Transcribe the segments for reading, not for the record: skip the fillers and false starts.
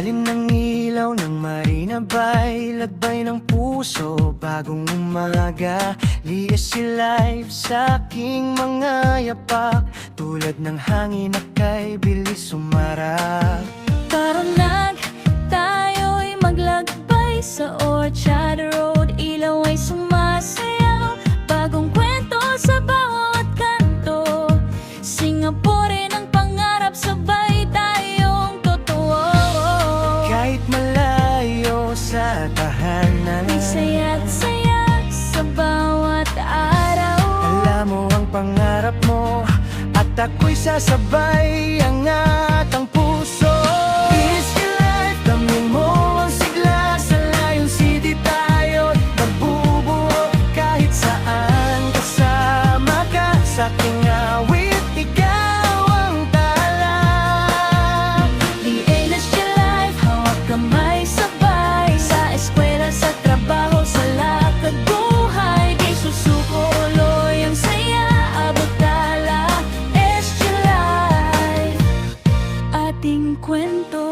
ilalim ng ilaw ng Marina Bay, lagbay ng puso, bagong umaga. Liis si life sa aking mga yapak, tulad ng hangin na kay bilis sumarap. Tara na, tayo'y maglagbay sa Orchard Road. Ilaw ay sumasayaw, bagong kwento sa bawat kanto. Singapore ang pangarap, sabay tayong totoo. Kahit malayo sa tahanan, May saya't saya sa bawat araw. alam mo ang pangarap mo, at ako'y sasabay, angat ang puso. Is your life, damhin mo ang sigla, sa Lion City tayo'y magbubuo. Kahit saan kasama ka, sa aking awit, ikaw ang tala. Lianas your life, hawak kamay sabay. Sa eskwela, sa trabaho, sa lakad buhay. Di susuko, uloy ang saya, abot tala. Es your life, ating kwento.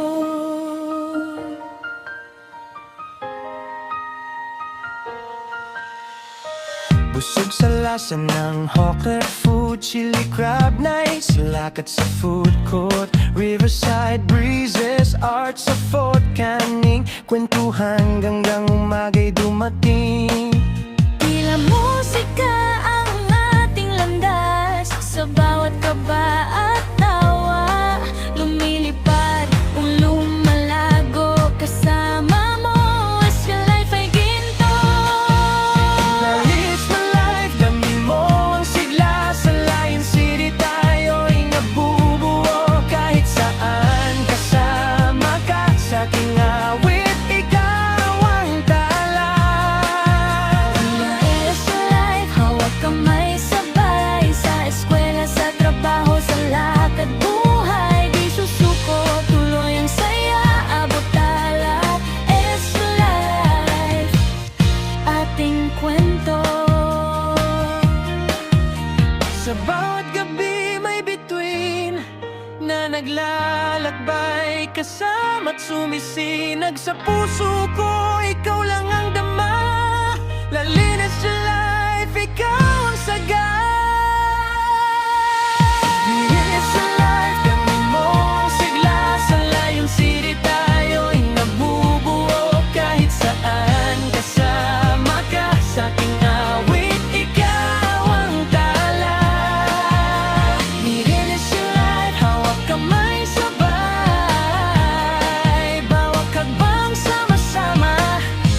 Busog sa lasa ng hawker food, chili crab nights, lakad sa food court, riverside breezes, art sa Fort Canning, kwentuhan hanggang umaga'y dumating. Tila musika ang ating landas, sa bawat kaba at tawa. Lumilipad, lumalago, kasama mo. Es your life ay ginto. Lalis na life, damhin mo ang sigla, sa Lion City tayo'y nabubuo. Kahit saan kasama ka, sa aking awit, ikaw ang tala. Es your life, hawak kamay sabay. Sa eskwela, sa trabaho, sa lakad buhay. Di susuko, tuloy ang saya, abot tala. Es your life, ating kwento. Sa bawat gabi may bituin na naglalakbay, kasama't sumisinag sa puso ko, ikaw lang ang dama. Lalinis your life, ikaw ang saga. Linis your life, gamin mo ang sigla, sa Lion City tayo'y nabubuo. Kahit saan kasama ka, sa aking awit, ikaw ang tala. Linis your life, hawak kamay sabay. Bawat hakbang sama-sama,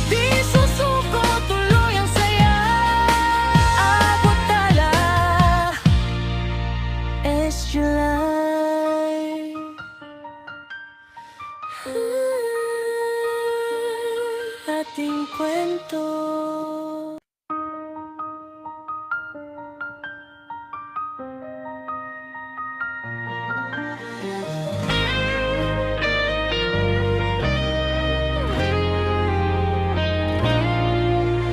di susuko, tuloy ang saya, abot tala. Es your life, Ating kwento.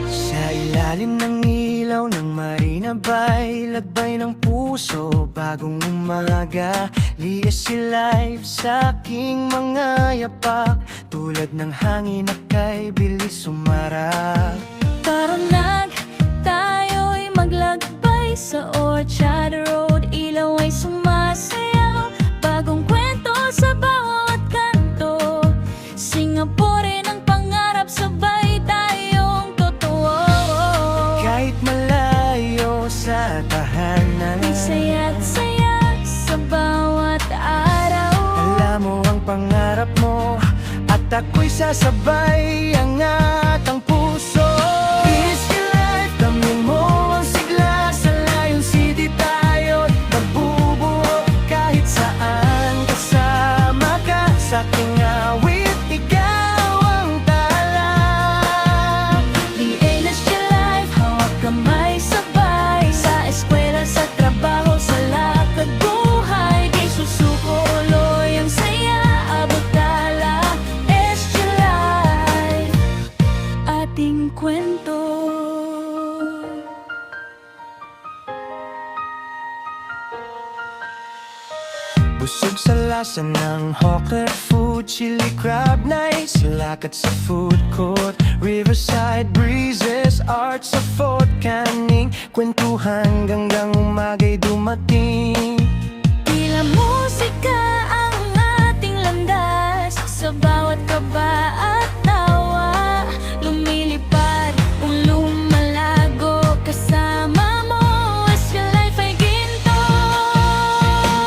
sa ilalim ng ilaw ng Marina Bay, lagbay ng puso, bagong umaga. Liis si life sa aking mga yapak, tulad ng hangin na kay bilis sumarap. Tara na, tayo'y maglagbay sa Orchard Road. Ilaw ay sumasayaw, bagong kwento sa bawat kanto. Singapore ang pangarap, sabay tayong totoo. Kahit malayo sa tahanan, May saya't saya sa bawat araw. alam mo ang pangarap mo, at ako'y sasabay, angat ang puso. Is your life, damhin mo ang sigla, sa Lion City tayo'y magbubuo. Kahit saan kasama ka, sa aking awit, ikaw ang tala. Lianas your life, hawak kamay sabay. Sa eskwela, sa trabaho, sa lakad buhay. Di susuko, uloy ang saya, abot tala. Es your life, Busog sa lasa ng hawker food, chili crab night, silakat sa food court, riverside breezes, art sa Fort Canning, kwentuhan hanggang umaga'y dumating. Tila musika ang ating landas, sa bawat kaba at tawa, lumilipad o lumalago kasama mo, as your life ay ginto.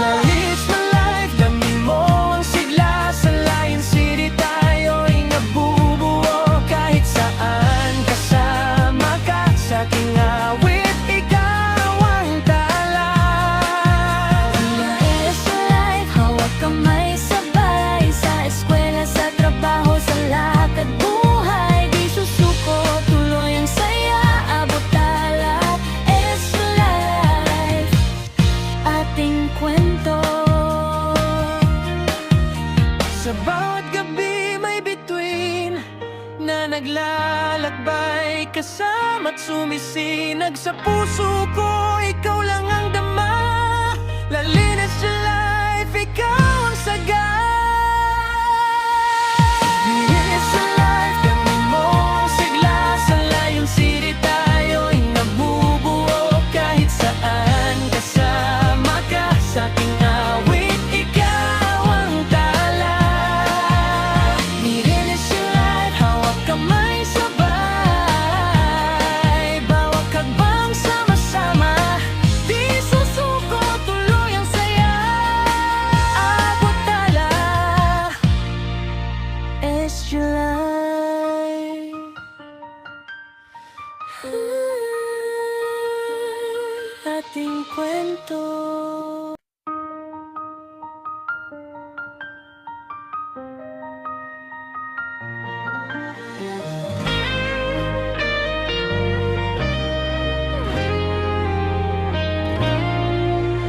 Lalis na life, daming mo ang sigla, sa Lion City tayo'y nabubuo, kahit saan kasama ka, sa aking awit, ikaw ang tala. As your life, hawak kamay sabay, sa eskwela, sa trabaho, sa lakad buhay, di susuko, tuloy ang saya, abot tala. As your life, ating kwento. Sa bawat gabi may bituin na naglalakbay, kasama't sumisinag sa puso ko, ikaw lang ang dama. Lalinis sa life, ikaw ang saga. Linis sa life, kami mo ang sigla, sa Lion City tayo'y nabubuo, kahit saan kasama ka, sa aking awit, ikaw ang tala. Nilinis yung life, hawak kamay sabay, bawat hakbang sama-sama, di susuko, tuloy ang saya, abot tala. It's July. Ating kwento.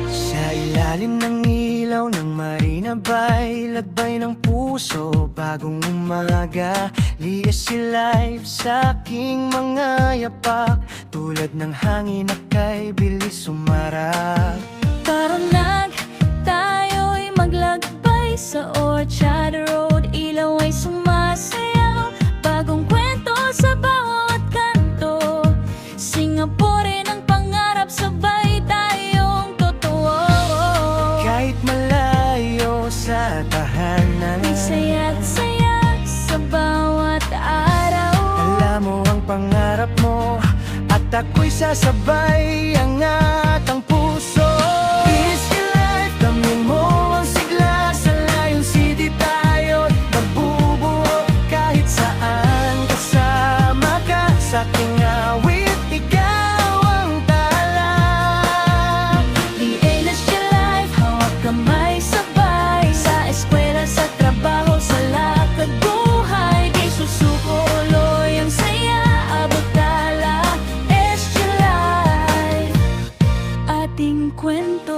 Sa ilalim ng ilaw ng Marina Bay, lagbay ng puso, bagong umaga, lias si life sa aking mga yapak, tulad ng hangin na kay bilis sumarap. Tara nag, tayo'y maglagbay sa Orchard Road, ilaw ay sumasayaw, bagong kwento sa bawat kanto, Singapore ng pangarap, sabay tayong totoo. Kahit malayo sa tahanan, May saya't saya sa bawat araw. alam mo ang pangarap mo, at ako'y sasabay, angat ang puso. Easy life, daming mo ang sigla, sa Lion City tayo'y nabubuo, kahit saan kasama ka, sa aking awit, ikaw ang tala. Linis your life, hawak kamay sabay, sa eskwela, sa trabaho, sa lakad buhay, di susuko, tuloy ang saya, abot tala. It's your life, ating kwento.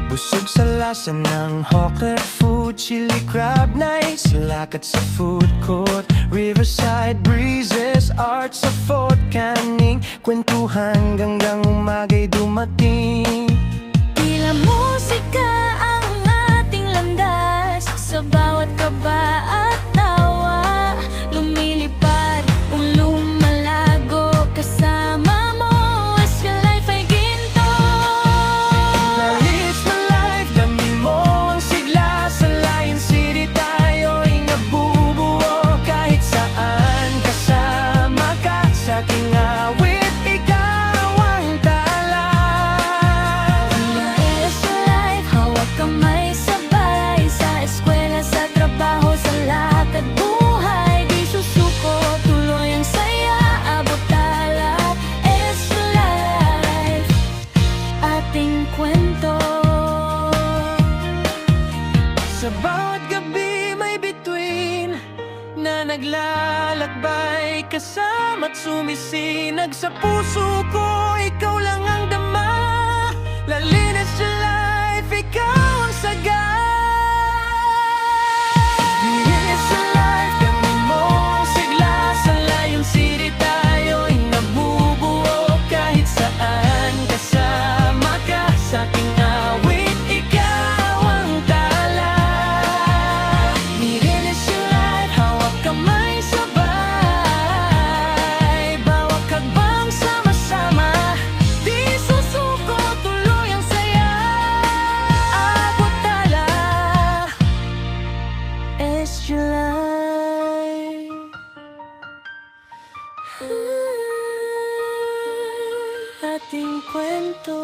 Busog sa lasa ng hawker food, chili crab night, silakat sa food court, riverside breezes, art sa Fort Canning, kwentuhan hanggang umaga'y dumating. Tila musika ang ating landas, sa bawat kaba at tawa, lumilipad o lumalago kasama mo, as your life ay ginto. Lalis na life, daming mo ang sigla, sa Lion City tayo'y nabubuo, kahit saan kasama ka, sa aking awit, ikaw ang tala. As your life, hawak kamay sabay, sa eskwela, sa trabaho, sa lakad buhay, di susuko, tuloy ang saya, abot tala. It's your life, ating kwento. Sa bawat gabi may bituin na naglalakbay, kasama't sumisinag sa puso ko, ikaw lang ang dama. Lalinis sa life, ikaw ang saga. Linis sa life, kami mo ang sigla, sa Lion City tayo'y nabubuo, July. Ating kwento.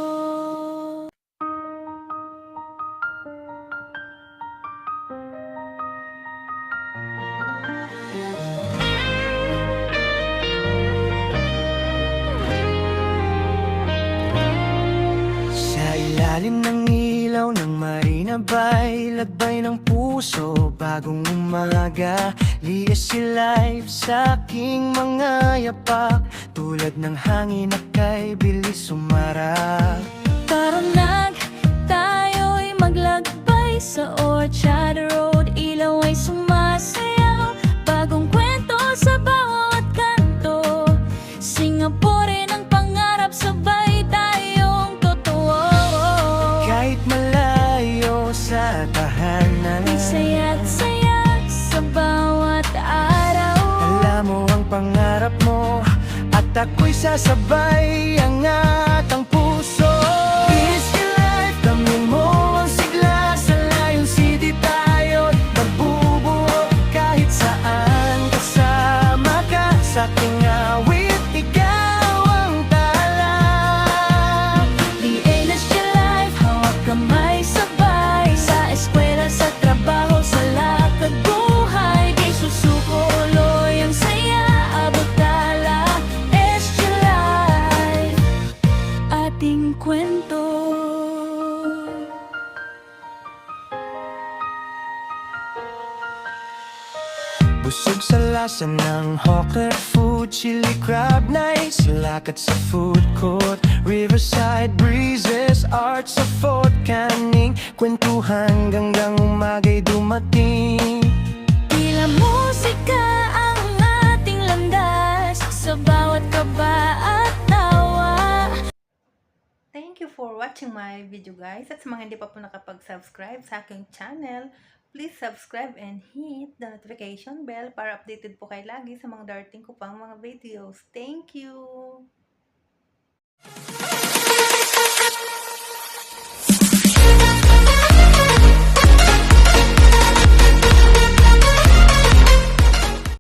Sa ilalim ng ilaw ng Marina Bay, lagbay ng puso, bagong umaga. Lias si life sa aking mga yapak, tulad ng hangin na kay bilis sumarap. Tara na, tayo'y maglakbay sa Orchard Road. Ilaw ay sumasayaw, bagong kwento sa bawat kanto. Singapore ang pangarap, sabay tayong totoo. Kahit malayo sa tahanan, May saya't saya sa bawat araw. alam mo ang pangarap mo, at ako'y sasabay, angat ang puso. Easy life, damhin mo ang sigla, sa layong city tayo't magbubuo. Kahit saan kasama ka, sa aking awit, ikaw ang tala. Lianas your life, hawak kamay sabay. Sa eskwela, sa trabaho, sa lakad buhay. Di susuko uloy ang saya, abot tala. It's your life, ating kwento. Busog sa lasa ng hawker food, chili crab nights, lakad sa food court, riverside breezes, art sa Fort Canning, kwentuhan hanggang umagay dumating. Tila musika ang ating landas, sa bawat kaba at tawa. Thank you for watching my video guys. At sa mga hindi pa po nakapag-subscribe sa aking channel, please subscribe and hit the notification bell para updated po kayo lagi sa mga darating ko pang mga videos. Thank you!